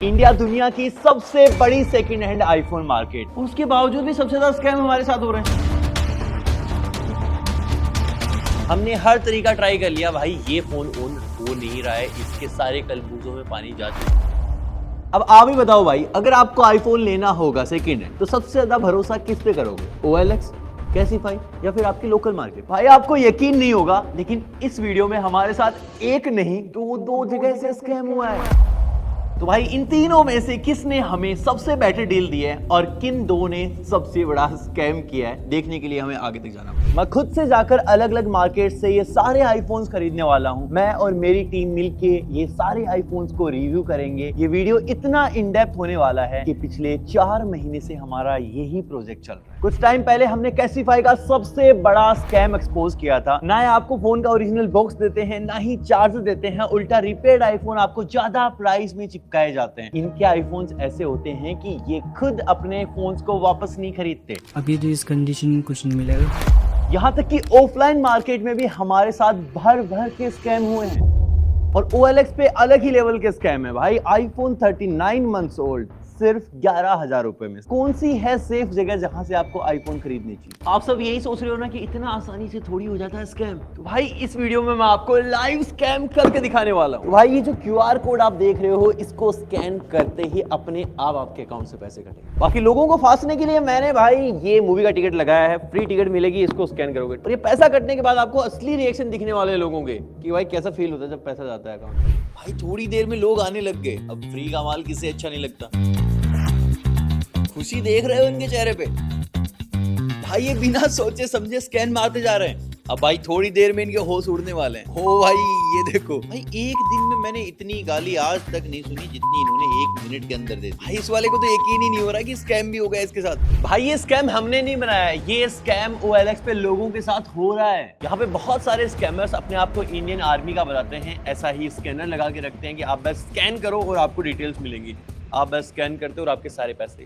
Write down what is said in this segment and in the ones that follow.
India दुनिया की सबसे बड़ी सेकंड हैंड आईफोन मार्केट, उसके बावजूद भी सबसे ज्यादा स्कैम हमारे साथ हो रहे हैं। हमने हर तरीका ट्राई कर लिया भाई, ये फोन ऑन हो नहीं रहा है, इसके सारे कलबूजों में पानी जा चुका है। अब आप ही बताओ भाई, अगर आपको आईफोन लेना होगा सेकंड हैंड तो सबसे ज्यादा भरोसा किस पे करोगे? OLX, कैसीफाई या फिर आपकी लोकल मार्केट? भाई आपको यकीन नहीं होगा, लेकिन इस वीडियो में हमारे साथ एक नहीं दो जगह से स्कैम हुआ है। तो भाई इन तीनों में से किसने हमें सबसे बेटर डील दी है और किन दो ने सबसे बड़ा स्कैम किया है, देखने के लिए हमें आगे तक जाना पड़ेगा। मैं खुद से जाकर अलग अलग मार्केट से ये सारे आईफोन्स खरीदने वाला हूं। मैं और मेरी टीम मिलके ये सारे आईफोन्स को रिव्यू करेंगे। ये वीडियो इतना इन डेप्थ होने वाला है कि पिछले 4 महीने से हमारा यही प्रोजेक्ट चल रहा है। कुछ टाइम पहले हमने कैसीफाई का सबसे बड़ा स्कैम एक्सपोज किया था। ना आपको फोन का ओरिजिनल बॉक्स देते हैं, ना ही चार्जर देते हैं, उल्टा रिपेयर्ड आईफोन आपको ज्यादा प्राइस में चिपकाए जाते हैं। इनके आईफोन्स ऐसे होते हैं कि ये खुद अपने फोन्स को वापस नहीं खरीदते। अभी तो इस कंडीशन में कुछ नहीं मिलेगा। यहाँ तक कि ऑफलाइन मार्केट में भी हमारे साथ भर भर के स्कैम हुए हैं और OLX पे अलग ही लेवल के स्कैम है भाई। आईफोन 39 मंथ्स ओल्ड सिर्फ 11,000 रुपए में। कौन सी है सेफ जगह जहां से आपको आईफोन खरीदनी चाहिए? आप सब यही सोच रहे हो ना कि इतना आसानी से थोड़ी हो जाता है स्कैम। तो भाई इस वीडियो में मैं आपको लाइव स्कैम करके दिखाने वाला हूँ। भाई ये जो QR कोड आप देख रहे हो, इसको स्कैन करते ही अपने आप आपके अकाउंट से पैसे कटेंगे। बाकी लोगों को फांसने के लिए मैंने भाई ये मूवी का टिकट लगाया है, फ्री टिकट मिलेगी, इसको स्कैन करोगे और ये पैसा कटने के बाद आपको असली रिएक्शन दिखने वाले लोगों के कि भाई कैसा फील होता है जब पैसा जाता है अकाउंट। भाई थोड़ी देर में लोग आने लग गए। अब फ्री का माल किसे अच्छा नहीं लगता। खुशी देख रहे हो इनके चेहरे पे। भाई ये बिना सोचे समझे स्कैन मारते जा रहे हैं। अब भाई थोड़ी देर में इनके होश उड़ने वाले हैं। हो भाई ये देखो भाई, एक दिन में मैंने इतनी गाली आज तक नहीं सुनी जितनी इन्होंने 1 मिनट के अंदर दे दी। भाई इस वाले को तो यकीन ही नहीं हो रहा कि स्कैम भी हो गया इसके साथ। भाई ये स्कैम हमने नहीं बनाया है, ये स्कैम OLX पे लोगों के साथ हो रहा है। यहाँ पे बहुत सारे स्कैमर्स अपने आप को इंडियन आर्मी का बताते हैं। ऐसा ही स्कैनर लगा के रखते हैं कि आप बस स्कैन करो और आपको डिटेल्स मिलेंगी। आप बस स्कैन करते हो और आपके सारे पैसे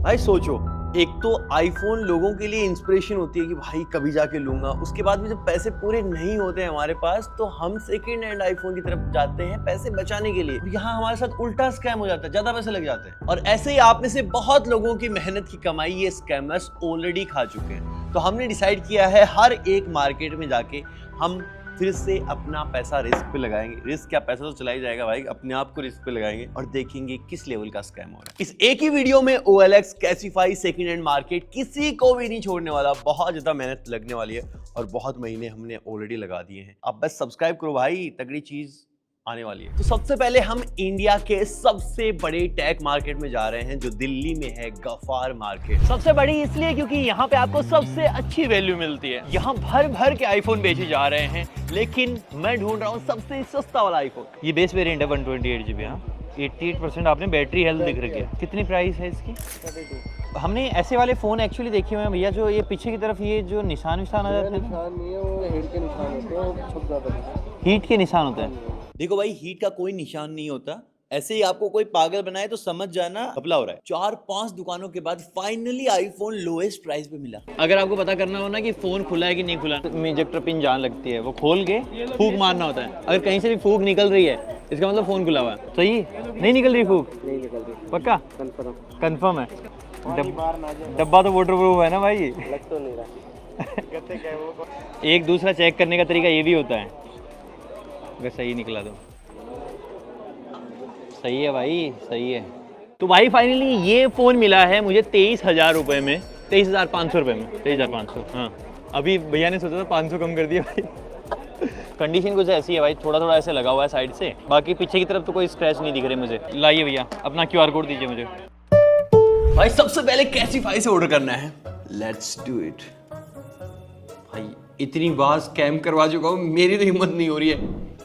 भाई सोचो, एक तो आईफोन लोगों के लिए इंस्पिरेशन होती है कि भाई कभी जाके लूंगा, उसके बाद भी जब पैसे पूरे नहीं होते हैं हमारे पास तो हम सेकंड हैंड आईफोन की तरफ जाते हैं पैसे बचाने के लिए। यहाँ हमारे साथ उल्टा स्कैम हो जाता है, ज्यादा पैसे लग जाते हैं। और ऐसे ही आप में से बहुत लोगों की मेहनत की कमाई ये स्कैमर्स ऑलरेडी खा चुके हैं। तो हमने डिसाइड किया है हर एक मार्केट में जाके हम फिर से अपना पैसा रिस्क पे लगाएंगे। रिस्क क्या, पैसा तो चला ही जाएगा भाई, अपने आप को रिस्क पे लगाएंगे और देखेंगे किस लेवल का स्कैम हो रहा है। इस एक ही वीडियो में OLX, कैसीफाई, सेकंड हैंड मार्केट किसी को भी नहीं छोड़ने वाला। बहुत ज्यादा मेहनत लगने वाली है और बहुत महीने हमने ऑलरेडी लगा दिए हैं। आप बस सब्सक्राइब करो भाई, तगड़ी चीज आने वाली है। तो सबसे पहले हम इंडिया के सबसे बड़े टेक मार्केट में जा रहे हैं जो दिल्ली में है, गफार मार्केट। सबसे बड़ी इसलिए क्योंकि यहाँ पे आपको सबसे अच्छी वैल्यू मिलती है। यहाँ भर भर के आईफोन बेचे जा रहे हैं, लेकिन मैं ढूंढ रहा हूँ सबसे सस्ता वाला आईफोन। ये बेस वेरिएंट है 128 GB। हाँ 88% आपने बैटरी हेल्थ दिख रही है। कितनी प्राइस है इसकी? 32। हमने ऐसे वाले फ़ोन एक्चुअली देखे हुए हैं भैया, जो ये पीछे की तरफ ये जो निशान आ जाते हैं। निशान नहीं है, वो हीट के निशान होते हैं, वो सब ज्यादा हीट के निशान होते हैं। देखो भाई, हीट का कोई निशान नहीं होता। ऐसे ही आपको कोई पागल बनाए तो समझ जाना घपला हो रहा है। 4-5 दुकानों के बाद फाइनली आईफोन लोएस्ट प्राइस पे मिला। अगर आपको पता करना हो ना कि फ़ोन खुला है कि नहीं खुला, इजेक्टर पिन जान लगती है, वो खोल के फूंक मारना होता है। अगर कहीं से भी फूंक निकल रही है इसका मतलब फ़ोन खुला हुआ है। सही नहीं निकल रही फूंक? नहीं निकल रही। पक्का कंफर्म है? डब्बा डब्बा तो वाटर प्रूफ है ना भाई। लग तो नहीं रहा। एक दूसरा चेक करने का तरीका ये भी होता है, अगर सही निकला तो सही है भाई, सही है। तो भाई फाइनली ये फोन मिला है मुझे 23,000 रुपए में, 23,500 रुपए में, 23,500। हाँ अभी भैया ने सोचा था 500 कम कर दिया भाई। कंडीशन कुछ ऐसी है भाई, थोड़ा थोड़ा ऐसे लगा हुआ है साइड से, बाकी पीछे की तरफ तो कोई स्क्रैच नहीं दिख रहे मुझे। लाइए भैया अपना QR कोड दीजिए मुझे। भाई सबसे पहले कैसीफाई से ऑर्डर करना है, लेट्स डू इट। भाई इतनी बार स्कैम करवा चुका हूँ, मेरी तो हिम्मत नहीं हो रही है।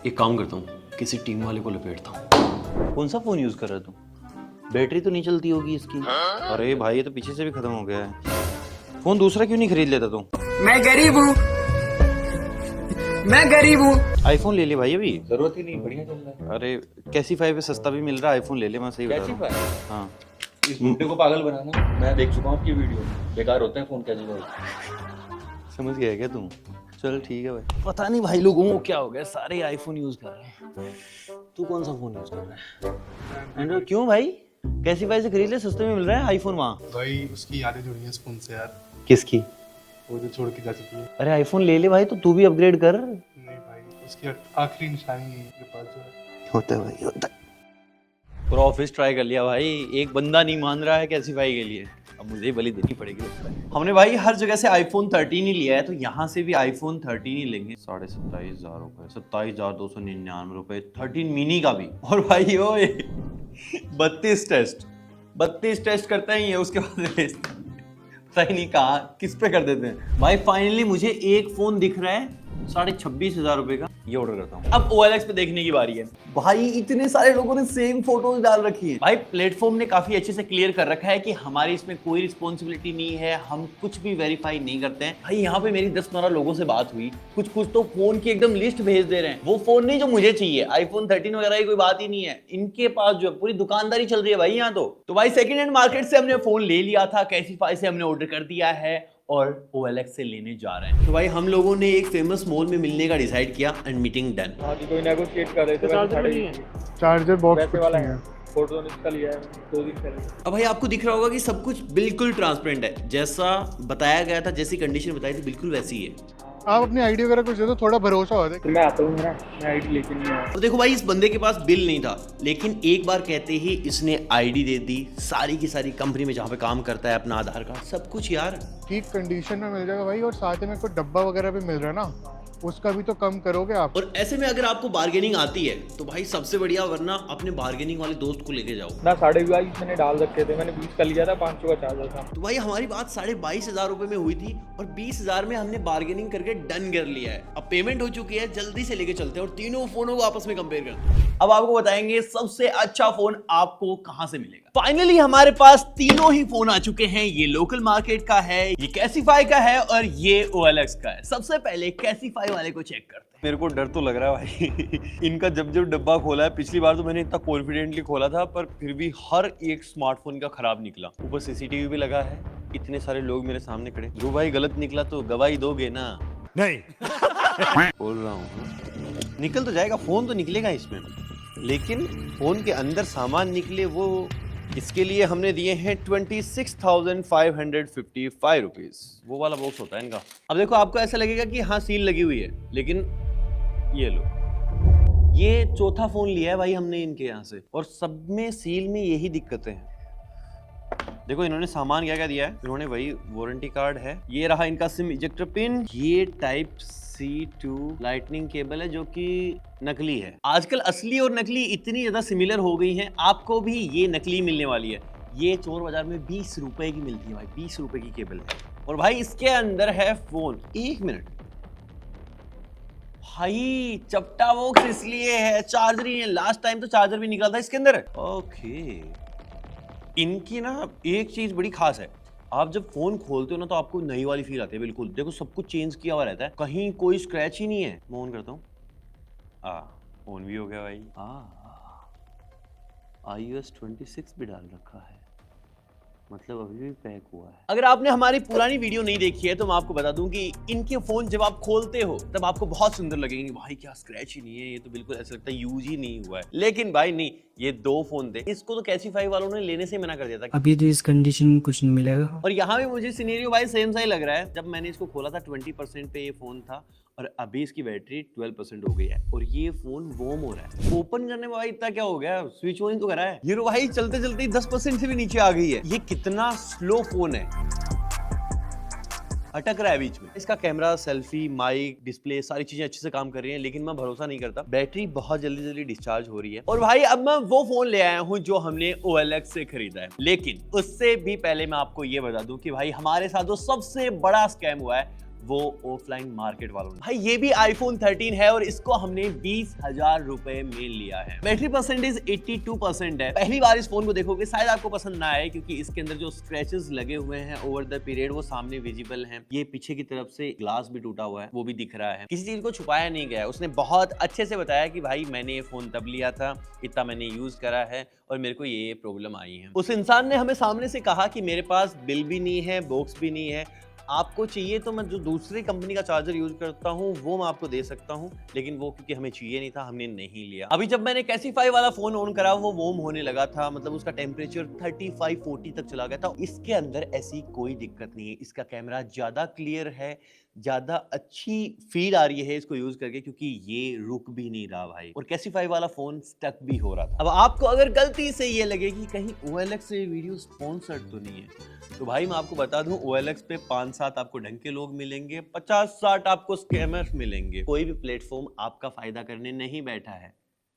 एक काम करता हूँ, किसी टीम वाले को लपेटता हूँ। कौन सा फ़ोन यूज़ कर रहा है तू? बैटरी तो नहीं चलती होगी इसकी। अरे भाई ये तो पीछे से भी खत्म हो गया है। फ़ोन दूसरा क्यों नहीं खरीद लेता तू? मैं गरीब हूँ, मैं गरीब हूँ। आईफोन ले ले भाई, अभी जरूरत ही नहीं, बढ़िया चल रहा है। अरे कैसीफाई पे सस्ता भी मिल रहा है, आईफोन ले ले। मैं सही बता रहा हूँ। हाँ इस बुड्ढे को पागल बनाना, मैं देख चुका हूँ आपकी वीडियो, बेकार होते हैं फोन कैसीफाई। समझ गया क्या तू? चल ठीक है भाई। पता नहीं भाई लोगों को क्या हो गया, सारे आईफोन यूज कर रहे हैं। तू कौन सा फोन यूज कर रहा है? एंड्रॉइड क्यों भाई? कैसीफाई से खरीद ले, सस्ते में मिल रहा है आईफोन वहाँ। भाई उसकी यादें जुड़ी हैं इस फोन से यार, किसकी? वो जो छोड़ के जा चुकी है। अरे आईफोन ले ले भाई, तो तू भी अपग्रेड कर। नहीं भाई, उसकी आखिरी निशानी मेरे पास जो है। होता है भाई, होता है। पूरा ऑफिस ट्राई कर लिया भाई, एक बंदा नहीं मान रहा है कैसीफाई के लिए। अब मुझे बलि देनी पड़ेगी लगता है। हमने भाई हर जगह से आईफोन 13 ही लिया है, तो यहाँ से भी आईफोन 13 ही लेंगे। 27,500 रुपए, 27,299 रुपए, 13 मिनी का भी। और भाई ओए 32 टेस्ट करता ही है, उसके बाद पता ही नहीं कहाँ किस पे कर देते हैं। भाई फाइनली मुझे एक फोन दिख रहा है 26,500 रुपए का, ये ऑर्डर करता हूँ। अब OLX पे देखने की बारी है। भाई इतने सारे लोगों ने सेम फोटोज डाल रखी है। भाई प्लेटफॉर्म ने काफी अच्छे से क्लियर कर रखा है कि हमारी इसमें कोई रिस्पॉन्सिबिलिटी नहीं है, हम कुछ भी वेरीफाई नहीं करते हैं। भाई यहाँ पे मेरी 10-15 लोगों से बात हुई, कुछ तो फोन की एकदम लिस्ट भेज दे रहे हैं। वो फोन नहीं जो मुझे चाहिए, आईफोन 13 वगैरह की कोई बात ही नहीं है। इनके पास जो है पूरी दुकानदारी चल रही है भाई यहाँ तो भाई सेकेंड हैंड मार्केट से हमने फोन ले लिया था, कैसीफाई से हमने ऑर्डर कर दिया है और OLX से लेने जा रहे हैं। तो भाई हम लोगों ने एक फेमस मॉल में मिलने का डिसाइड किया एंड मीटिंग डन। हाँ जी, कोई नेगोशिएट कर रहे थे। चार्जर बॉक्स वैसे वाला है, फोटो इसका लिया है 2 दिन पहले। अब भाई आपको दिख रहा होगा कि सब कुछ बिल्कुल ट्रांसपेरेंट है, जैसा बताया गया था, जैसी कंडीशन बताई थी बिल्कुल वैसी ही है। आप अपनी आईडी वगैरह कुछ दे दो, थोड़ा भरोसा हो जाए। फिर मैं आता हूँ, मैं आईडी लेके नहीं आया। और देखो भाई इस बंदे के पास बिल नहीं था, लेकिन एक बार कहते ही इसने आईडी दे दी, सारी की सारी कंपनी में जहाँ पे काम करता है, अपना आधार कार्ड, सब कुछ यार ठीक कंडीशन में मिल जाएगा भाई, और साथ में कोई डब्बा वगैरह भी मिल रहा है ना, उसका भी तो कम करोगे आप। और ऐसे में अगर आपको बार्गेनिंग आती है तो भाई सबसे बढ़िया, वरना अपने बार्गेनिंग वाले दोस्त को लेके जाओ ना 22,500 मैंने डाल रखे थे, मैंने 20 का लिया था, 500 का चार्जर था। तो भाई हमारी बात 22,500 रुपए में हुई थी और 20,000 में हमने बार्गेनिंग करके डन कर लिया है। अब पेमेंट हो चुकी है, जल्दी से लेके चलते हैं और तीनों फोनों को आपस में कंपेयर करते हैं। अब आपको बताएंगे सबसे अच्छा फोन आपको कहां से मिलेगा। फाइनली हमारे पास तीनों ही फोन आ चुके हैं। ये लोकल मार्केट का है, ये कैसीफाई का है और ये OLX का है। सबसे पहले कैसीफाई वाले को चेक करते हैं। मेरे को डर तो लग रहा है भाई इनका जब डब्बा खोला है, पिछली बार तो मैंने इतना कॉन्फिडेंटली खोला था, पर फिर भी हर एक स्मार्टफोन का खराब निकला। ऊपर CCTV भी लगा है, इतने सारे लोग मेरे सामने खड़े। जो भाई गलत निकला तो गवाही दोगे ना? नहीं बोल रहा हूँ, निकल तो जाएगा, फोन तो निकलेगा इसमें, लेकिन फोन के अंदर सामान निकले वो, इसके लिए हमने दिए हैं 26,555 रुपीज। वो वाला बॉक्स होता है इनका। अब देखो आपको ऐसा लगेगा कि हाँ सील लगी हुई है, लेकिन ये लो, ये चौथा फोन लिया है भाई हमने इनके यहाँ से, और सब में सील में यही दिक्कतें हैं। देखो इन्होंने सामान क्या क्या दिया है, इन्होंने वही वारंटी कार्ड है, ये रहा इनका सिम इजेक्टर पिन, ये टाइप C2 लाइटनिंग केबल है जो कि नकली है। आजकल असली और नकली इतनी ज्यादा सिमिलर हो गई हैं, आपको भी ये नकली मिलने वाली है। ये चोर बाजार में 20 रुपए की मिलती है भाई, 20 रुपए की केबल है। और भाई इसके अंदर है फोन। 1 मिनट भाई, चपटा बॉक्स इसलिए है, चार्जर ही है। लास्ट टाइम तो चार्जर भी निकला था इसके अंदर। ओके, इनकी ना एक चीज बड़ी खास है, आप जब फोन खोलते हो ना तो आपको नई वाली फील आती है। बिल्कुल देखो सब कुछ चेंज किया हुआ रहता है, कहीं कोई स्क्रैच ही नहीं है। मैं ऑन करता हूँ, ऑन भी हो गया भाई। iOS 26 भी डाल रखा है, मतलब अभी भी पैक हुआ है। अगर आपने हमारी पुरानी वीडियो नहीं देखी है तो मैं आपको बता दूं कि इनके फोन जब आप खोलते हो तब आपको बहुत सुंदर लगेंगे। भाई क्या स्क्रैच ही नहीं है, ये तो बिल्कुल ऐसा लगता है यूज ही नहीं हुआ है। लेकिन भाई नहीं, ये 2 फोन थे, इसको तो कैसीफाई वालों ने लेने से मना कर दिया था। अभी तो इस कंडीशन में कुछ नहीं मिलेगा। और यहाँ भी मुझे सिनेरियो भाई सेम सा ही लग रहा है। जब मैंने इसको खोला था 20% पे ये फोन था, और अभी इसकी बैटरी 12% हो गई है, और ये फोन वार्म हो रहा है। ओपन करने में भाई इतना क्या हो गया, स्विच ऑन तो करा है, ये भाई चलते चलते 10% से भी नीचे आ गई है। ये कितना स्लो फोन है, अटक रहा है बीच में। इसका कैमरा, सेल्फी, माइक, डिस्प्ले, सारी चीजें अच्छे से काम कर रही हैं, लेकिन मैं भरोसा नहीं करता, बैटरी बहुत जल्दी जल्दी डिस्चार्ज हो रही है। और भाई अब मैं वो फोन ले आया हूं जो हमने OLX से खरीदा है, लेकिन उससे भी पहले मैं आपको ये बता दूं कि भाई हमारे साथ जो सबसे बड़ा स्कैम हुआ है वो ऑफलाइन मार्केट वालों ने। भाई ये भी iPhone 13 है और इसको हमने 20,000 रुपए में लिया है। बैटरी परसेंटेज 82% है। पहली बार इस फोन को देखोगे शायद आपको पसंद ना आए, क्योंकि इसके अंदर जो स्क्रैचेस लगे हुए हैं ओवर द पीरियड वो सामने विजिबल हैं। ये पीछे की तरफ से ग्लास भी टूटा हुआ है, वो भी दिख रहा है। किसी चीज को छुपाया नहीं गया है। उसने बहुत अच्छे से बताया कि भाई मैंने ये फोन तब लिया था, इतना मैंने यूज करा है और मेरे को ये प्रॉब्लम आई है। उस इंसान ने हमें सामने से कहा कि मेरे पास बिल भी नहीं है, बॉक्स भी नहीं है, आपको चाहिए तो मैं जो दूसरी कंपनी का चार्जर यूज करता हूँ वो मैं आपको दे सकता हूँ, लेकिन वो क्योंकि हमें चाहिए नहीं था हमने नहीं लिया। अभी जब मैंने कैसीफाई वाला फोन ऑन करा वो वार्म होने लगा था, मतलब उसका टेम्परेचर 35-40 तक चला गया था। इसके अंदर ऐसी कोई दिक्कत नहीं है, इसका कैमरा ज्यादा क्लियर है, ज्यादा अच्छी फील आ रही है इसको यूज करके, क्योंकि ये रुक भी नहीं रहा भाई, और कैसीफाई वाला फोन स्टक भी हो रहा था। अब आपको अगर गलती से ये लगे कि कहीं OLX से वीडियो स्पॉन्सर्ड तो नहीं है, तो भाई मैं आपको बता दूं OLX पे 5-7 आपको ढंग के लोग मिलेंगे, 50-60 आपको स्कैमर्स मिलेंगे। कोई भी प्लेटफॉर्म आपका फायदा करने नहीं बैठा है,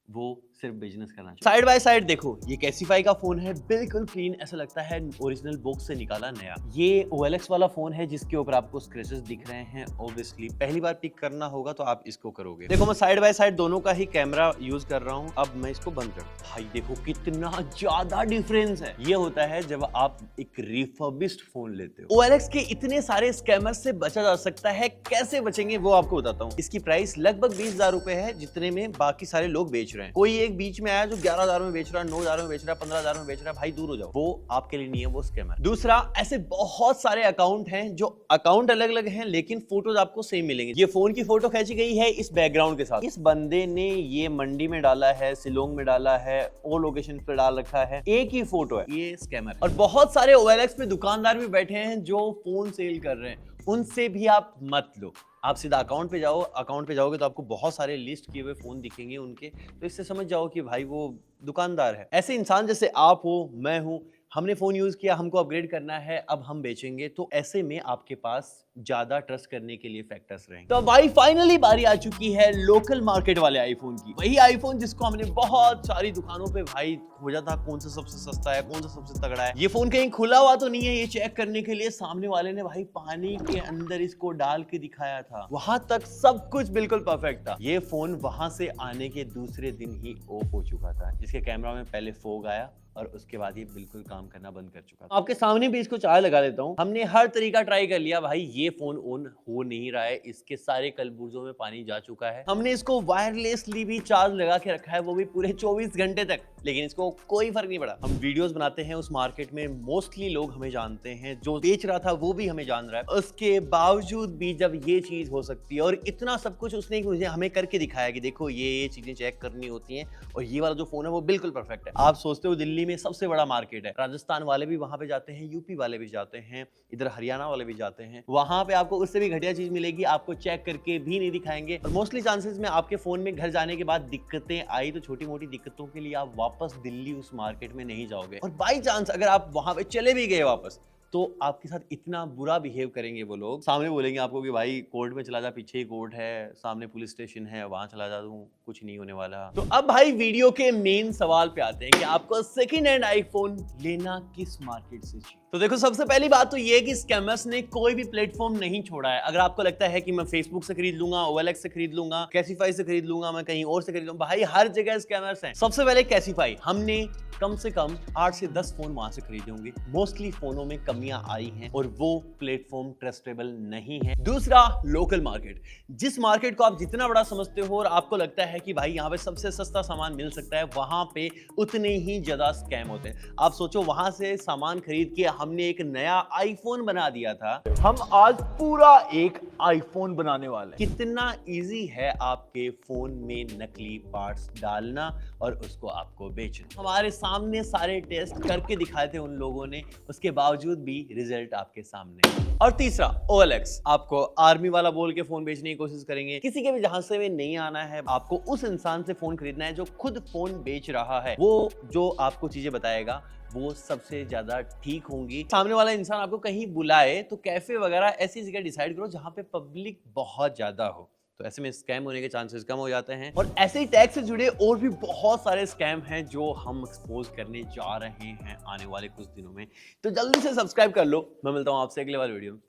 वो सिर्फ बिजनेस करना चाहिए। साइड बाय साइड देखो, ये कैसीफाई का फोन है, बिल्कुल क्लीन, ऐसा लगता है ओरिजिनल बॉक्स से निकाला नया। ये OLX वाला फोन है जिसके ऊपर आपको स्क्रैचेस दिख रहे हैं। ऑब्वियसली पहली बार पिक करना होगा तो आप इसको करोगे। देखो मैं साइड बाय साइड दोनों का ही कैमरा यूज कर रहा हूँ। अब मैं इसको बंद कर, भाई देखो कितना ज्यादा डिफरेंस है। ये होता है जब आप एक रिफर्बिश्ड फोन लेते हो। OLX के इतने सारे स्कैमर्स से बचा जा सकता है, कैसे बचेंगे वो आपको बताता हूँ। इसकी प्राइस लगभग 20,000 रुपए है, जितने में बाकी सारे लोग बेच रहे हैं। कोई एक बीच में आया जो 11,000 में बेच रहा है, 9,000 में बेच रहा है, 15,000 में बेच रहा है, भाई दूर हो जाओ, वो आपके लिए नहीं है, वो स्कैमर। दूसरा, ऐसे बहुत सारे अकाउंट हैं जो अकाउंट अलग अलग हैं लेकिन फोटोज आपको सेम मिलेंगे। ये फोन की फोटो खींची गई है इस बैकग्राउंड के साथ, इस बंदे ने ये मंडी में डाला है, शिलोंग में डाला है, और लोकेशन पे डाल रखा है, एक ही फोटो है, ये स्कैमर। और बहुत सारे OLX पे दुकानदार भी बैठे हैं जो फोन सेल कर रहे हैं, उनसे भी आप मत लो। आप सीधा अकाउंट पे जाओ, अकाउंट पे जाओगे तो आपको बहुत सारे लिस्ट किए हुए फोन दिखेंगे उनके, तो इससे समझ जाओ कि भाई वो दुकानदार है। ऐसे इंसान जैसे आप हो, मैं हूं, हमने फोन यूज किया, हमको अपग्रेड करना है, अब हम बेचेंगे, तो ऐसे में आपके पास ज्यादा ट्रस्ट करने के लिए फैक्टर्स रहेंगे। तो भाई फाइनली बारी आ चुकी है लोकल मार्केट वाले आईफोन की। वही आईफोन जिसको हमने बहुत सारी दुकानों पे भाई खोजा था, कौन सा सबसे सस्ता है, कौन सा सबसे तगड़ा है। ये फोन कहीं खुला हुआ तो नहीं है, ये चेक करने के लिए सामने वाले ने भाई पानी के अंदर इसको डाल के दिखाया था। वहां तक सब कुछ बिल्कुल परफेक्ट था। ये फोन वहां से आने के दूसरे दिन ही ऑफ हो चुका था। इसके कैमरा में पहले फोग आया और उसके बाद ये बिल्कुल काम करना बंद कर चुका था। आपके सामने भी इसको चार्ज लगा देता हूँ। हमने हर तरीका ट्राई कर लिया भाई, ये फोन ऑन हो नहीं रहा है, इसके सारे कलबुर्जों में पानी जा चुका है। हमने इसको वायरलेसली भी चार्ज लगा के रखा है, वो भी पूरे 24 घंटे तक, लेकिन इसको कोई फर्क नहीं पड़ा। हम वीडियोस बनाते हैं उस मार्केट में, मोस्टली लोग हमें जानते हैं, जो बेच रहा था वो भी हमें जान रहा है। उसके बावजूद भी जब ये चीज हो सकती है, और इतना सब कुछ उसने मुझे हमें करके दिखाया कि देखो ये चीजें चेक करनी होती हैं, और ये वाला जो फोन है वो बिल्कुल परफेक्ट है। आप सोचते हो दिल्ली में सबसे बड़ा मार्केट है, राजस्थान वाले भी वहां पे जाते हैं, यूपी वाले भी जाते हैं, इधर हरियाणा वाले भी जाते हैं, वहां पे आपको उससे भी घटिया चीज मिलेगी, आपको चेक करके भी नहीं दिखाएंगे। और मोस्टली चांसेस में आपके फोन में घर जाने के बाद दिक्कतें आई तो छोटी मोटी दिक्कतों के लिए आप वापस दिल्ली उस मार्केट में नहीं जाओगे। और बाई चांस अगर आप वहां पे चले भी गए वापस, तो आपके साथ इतना बुरा बिहेव करेंगे वो लोग, सामने बोलेंगे आपको कि भाई कोर्ट में चला जा, पीछे ही कोर्ट है, सामने पुलिस स्टेशन है, वहां चला जा, तू कुछ नहीं होने वाला। तो अब भाई वीडियो के मेन सवाल पे आते हैं कि आपको सेकंड हैंड आईफोन लेना किस मार्केट से चाहिए। तो देखो सबसे पहली बात तो ये है कि स्कैमर्स ने कोई भी प्लेटफॉर्म नहीं छोड़ा है। अगर आपको लगता है कि मैं फेसबुक से खरीद लूंगा, OLX से खरीद लूंगा, कैसीफाई से खरीद लूंगा, मैं कहीं और से खरीद लूंगा, भाई हर जगह स्कैमर्स हैं। सबसे पहले कैसीफाई, हमने कम से कम 8 से 10 फोन वहां से खरीदे होंगे। मोस्टली फोनों में कमियां आई हैं और वो प्लेटफॉर्म ट्रस्टेबल नहीं है। दूसरा, लोकल मार्केट, जिस मार्केट को आप जितना बड़ा समझते हो और आपको लगता है कि भाई यहाँ पे सबसे सस्ता सामान मिल सकता है, वहां पे उतने ही ज्यादा स्कैम होते हैं। आप सोचो वहां से सामान खरीद के हमने एक नया आईफोन बना दिया था, हम आज पूरा एक आईफोन बनाने वाले हैं। कितना इजी है आपके फोन में नकली पार्ट्स डालना और उसको आपको बेचना। हमारे सामने सारे टेस्ट करके दिखाए थे उन लोगों ने, उसके बावजूद भी रिजल्ट आपके सामने। और तीसरा, OLX आपको आर्मी वाला बोल के फोन बेचने की कोशिश करेंगे। किसी के भी झांसे में नहीं आना है, आपको उस इंसान से फोन खरीदना है जो खुद फोन बेच रहा है। वो जो आपको चीजें बताएगा वो सबसे ज्यादा ठीक होंगी। सामने वाला इंसान आपको कहीं बुलाए तो कैफे वगैरह ऐसी जगह डिसाइड करो जहां पे पब्लिक बहुत ज्यादा हो, तो ऐसे में स्कैम होने के चांसेस कम हो जाते हैं। और ऐसे ही टैग से जुड़े और भी बहुत सारे स्कैम हैं जो हम एक्सपोज करने जा रहे हैं आने वाले कुछ दिनों में, तो जल्दी से सब्सक्राइब कर लो। मैं मिलता हूं आपसे अगले वाले वीडियो में।